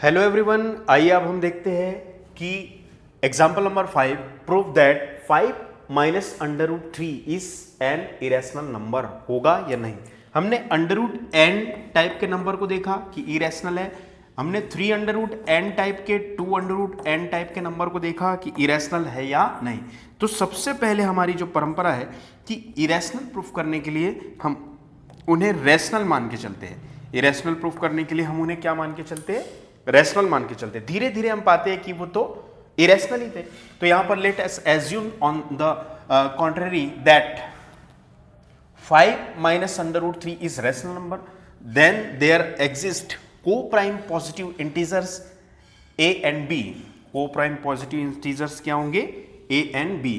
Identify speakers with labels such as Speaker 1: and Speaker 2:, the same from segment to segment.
Speaker 1: Hello everyone, आइए अब हम देखते हैं कि example number 5 prove that 5 minus under root 3 is an irrational number होगा या नहीं। हमने अंडर रूट एन टाइप के नंबर को देखा कि इरेशनल है। हमने 3 अंडर रूट एन टाइप के 2 अंडर रूट एन टाइप के नंबर को देखा कि इरेशनल है या नहीं। तो सबसे पहले हमारी जो परंपरा है कि इरेशनल प्रूफ करने के लिए हम उन्हें रैशनल मान के चलते हैं। इरेशनल प्रूफ करने के लिए हम उन्हें क्या मान के चलते हैं? रैशनल मान के चलते। धीरे धीरे हम पाते हैं कि वो तो इरेशनल ही थे। तो यहां पर let us assume on the contrary that 5 minus under root 3 is rational number, then there exist coprime positive integers a and b। Coprime positive integers क्या होंगे? a एंड b,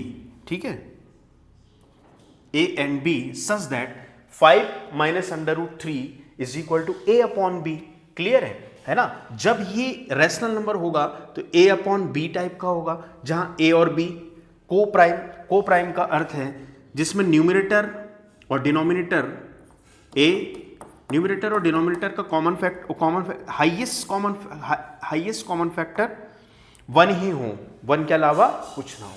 Speaker 1: ठीक है, a and b such that 5 minus under root 3 is equal to a upon b। Clear है ना। जब ये rational number होगा तो a अपॉन बी टाइप का होगा, जहां a और b को प्राइम का अर्थ है जिसमें न्यूमरेटर और डिनोमिनेटर न्यूमरेटर और डिनोमिनेटर का हाईएस्ट कॉमन फैक्टर 1 ही हो, 1 के अलावा कुछ ना हो।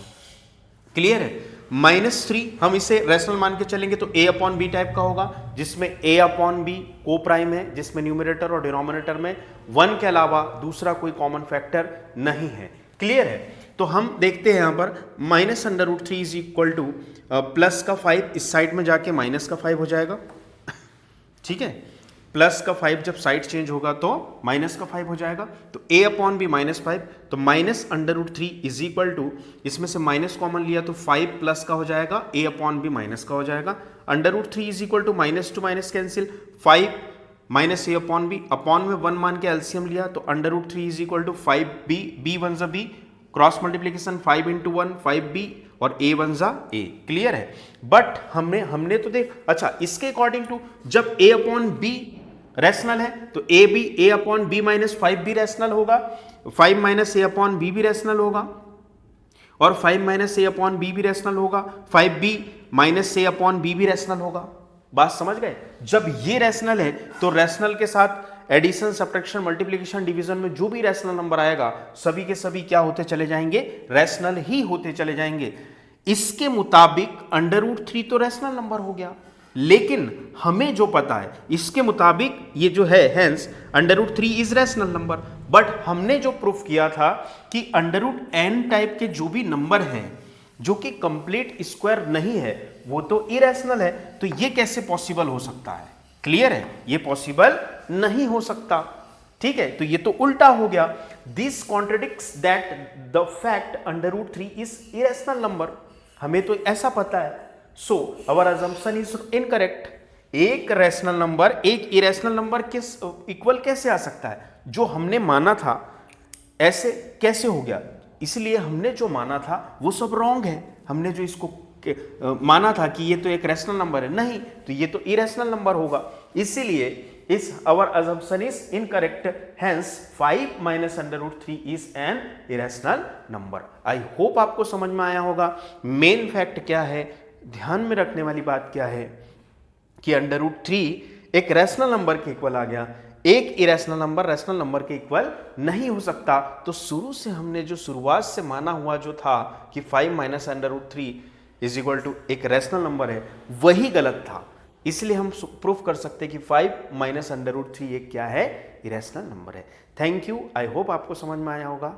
Speaker 1: क्लियर है। -3 हम इसे रैशनल मान के चलेंगे तो a अपॉन बी टाइप का होगा, जिसमें a अपॉन बी को प्राइम है, जिसमें न्यूमरेटर और डिनोमिनेटर में 1 के अलावा दूसरा कोई कॉमन फैक्टर नहीं है। क्लियर है। तो हम देखते हैं यहां पर minus under root 3 is equal to plus का 5 इस साइड में जाके माइनस का 5 हो जाएगा, ठीक है। प्लस का 5 जब साइड चेंज होगा तो माइनस का 5 हो जाएगा। तो a अपॉन बी -5, तो minus under root 3 is equal to, इसमें से माइनस कॉमन लिया तो 5 प्लस का हो जाएगा, a अपॉन बी माइनस का हो जाएगा। Under root 3 is equal to minus to minus cancel, 5 minus a upon b, upon में 1 मान के एलसीएम लिया तो under root 3 is equal to 5b, b one जा b, cross multiplication 5 into 1 5b और a वन जा a। क्लियर है। But हमने तो देख, अच्छा इसके अकॉर्डिंग टू जब a अपॉन बी रैशनल है तो a अपॉन बी माइनस 5 भी रैशनल होगा, 5 माइनस a अपॉन बी भी रैशनल होगा, और 5 माइनस a अपॉन बी भी रैशनल होगा, 5b minus a upon b भी रैशनल होगा। बात समझ गए। जब ये रैशनल है तो रैशनल के साथ एडिशन, सब्ट्रैक्शन, मल्टीप्लिकेशन, डिवीजन में जो भी रैशनल नंबर आएगा सभी के सभी क्या होते चले जाएंगे? रैशनल ही होते चले जाएंगे। इसके मुताबिक अंडर रूट 3 तो रैशनल नंबर हो गया, लेकिन हमें जो पता है इसके मुताबिक ये जो है hence under root 3 is rational number. But हमने जो प्रूफ किया था कि अंडर रूट n टाइप के जो भी नंबर हैं जो कि कंप्लीट स्क्वायर नहीं है वो तो इरेशनल है। तो ये कैसे पॉसिबल हो सकता है? क्लियर है, ये पॉसिबल नहीं हो सकता। ठीक है, तो ये तो उल्टा हो गया। This contradicts that the fact under root 3 is irrational number. हमें तो ऐसा पता है। So our assumption is incorrect. एक रैशनल नंबर एक इरेशनल नंबर के इक्वल कैसे आ सकता है? जो हमने माना था ऐसे कैसे हो गया? इसलिए हमने जो माना था वो सब रॉन्ग है। हमने जो इसको माना था कि ये तो एक रैशनल नंबर है, नहीं तो ये तो इरेशनल नंबर होगा। इसीलिए इस our assumption is incorrect, hence 5 minus under root 3 is an irrational number. I hope आपको समझ में आया होगा। मेन फैक्ट क्या है, ध्यान में रखने वाली बात क्या है कि अंडर रूट 3 एक रैशनल नंबर के इक्वल आ गया, एक इरेशनल नंबर रैशनल नंबर के इक्वल नहीं हो सकता। तो शुरू से हमने जो शुरुआत से माना हुआ जो था कि 5 minus under root 3 is equal to एक रैशनल नंबर है, वही गलत था। इसलिए हम प्रूफ कर सकते हैं कि 5 माइनस अंडर रूट 3 एक क्या है? इरेशनल नंबर है। Thank you. आई होप आपको समझ में आया होगा।